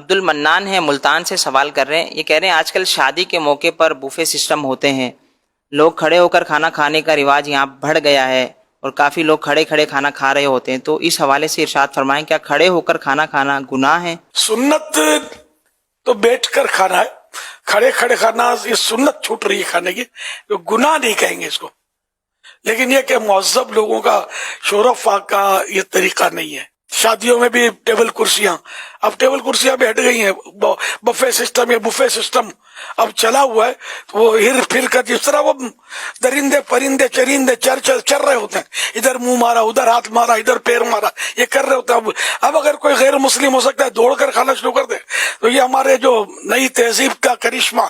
عبد المنان ہے ملتان سے سوال کر رہے ہیں. یہ کہہ رہے ہیں آج کل شادی کے موقع پر بوفے سسٹم ہوتے ہیں، لوگ کھڑے ہو کر کھانا کھانے کا رواج یہاں بڑھ گیا ہے اور کافی لوگ کھڑے کھڑے کھانا کھا رہے ہوتے ہیں، تو اس حوالے سے ارشاد فرمائیں کیا کھڑے ہو کر کھانا کھانا گناہ ہے؟ سنت تو بیٹھ کر کھانا ہے، کھڑے کھڑے کھانا یہ سنت چھوٹ رہی ہے کھانے کی، تو گناہ نہیں کہیں گے اس کو. لیکن یہ کہ مہذب لوگوں کا شورفا کا یہ طریقہ نہیں ہے. شادیوں میں بھی ٹیبل کرسیاں، اب ٹیبل کرسیاں بھی ہٹ گئی ہیں، بفے سسٹم یا بفے سسٹم اب چلا ہوا ہے. وہ ہر پھر کر جس طرح وہ درندے پرندے چرندے چر رہے ہوتے ہیں، ادھر منہ مارا ادھر ہاتھ مارا ادھر پیر مارا، یہ کر رہے ہوتے ہیں. اب اگر کوئی غیر مسلم ہو سکتا ہے دوڑ کر کھانا شروع کر دے، تو یہ ہمارے جو نئی تہذیب کا کرشمہ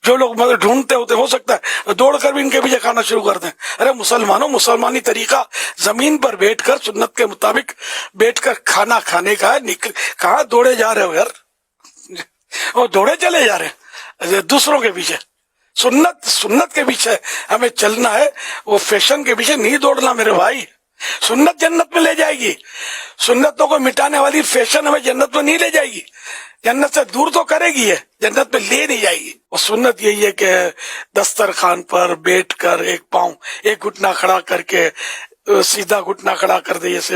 جو لوگ مطلب ڈھونڈتے ہوتے ہو سکتا ہے دوڑ کر بھی ان کے پیچھے کھانا شروع کر دیں. ارے مسلمانوں، مسلمانی طریقہ زمین پر بیٹھ کر سنت کے مطابق بیٹھ کر کھانا کھانے کا ہے. کہاں دوڑے جا رہے ہو یار، وہ دوڑے چلے جا رہے ہیں دوسروں کے پیچھے. سنت کے پیچھے ہمیں چلنا ہے، وہ فیشن کے پیچھے نہیں دوڑنا میرے بھائی. سنت جنت میں لے جائے گی، سنتوں کو مٹانے والی فیشن ہمیں جنت میں نہیں لے جائے گی. جنت سے دور تو کرے گی، ہے جنت میں لے نہیں جائے گی. اور سنت یہی ہے کہ دسترخوان پر بیٹھ کر ایک پاؤں ایک گھٹنا کھڑا کر کے سیدھا گھٹنا کھڑا کر دے جیسے،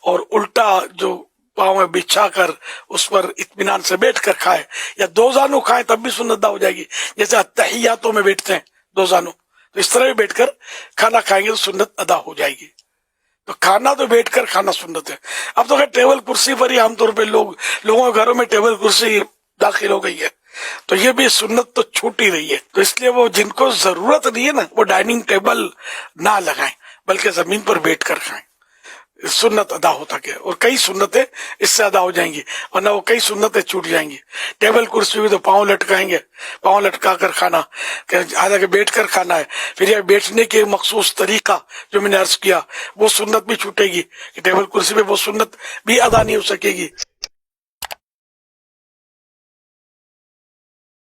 اور الٹا جو پاؤں میں بچھا کر اس پر اطمینان سے بیٹھ کر کھائے، یا دو زانو کھائیں تب بھی سنت ادا ہو جائے گی. جیسے اتحیاتوں میں بیٹھتے ہیں دو زانو، تو اس طرح بھی بیٹھ کر کھانا کھائیں گے تو سنت ادا ہو جائے گی. تو کھانا تو بیٹھ کر کھانا سنت ہے. اب تو ٹیبل کرسی پر ہی عام طور پہ لوگوں کے گھروں میں ٹیبل کرسی داخل ہو گئی ہے، تو یہ بھی سنت تو چھوٹ ہی رہی ہے. تو اس لیے وہ جن کو ضرورت نہیں ہے نا، وہ ڈائننگ ٹیبل نہ لگائیں بلکہ زمین پر بیٹھ کر کھائیں، سنت ادا ہوتا کہ. اور کئی سنتیں اس سے ادا ہو جائیں گی، ورنہ وہ کئی سنتیں چھوٹ جائیں گی. ٹیبل کرسی بھی تو پاؤں لٹکائیں گے، پاؤں لٹکا کر کھانا، حالانکہ بیٹھ کر کھانا ہے. پھر یہ بیٹھنے کے مخصوص طریقہ جو میں نے عرض کیا وہ سنت بھی چھوٹے گی، ٹیبل کرسی پہ وہ سنت بھی ادا نہیں ہو سکے گی.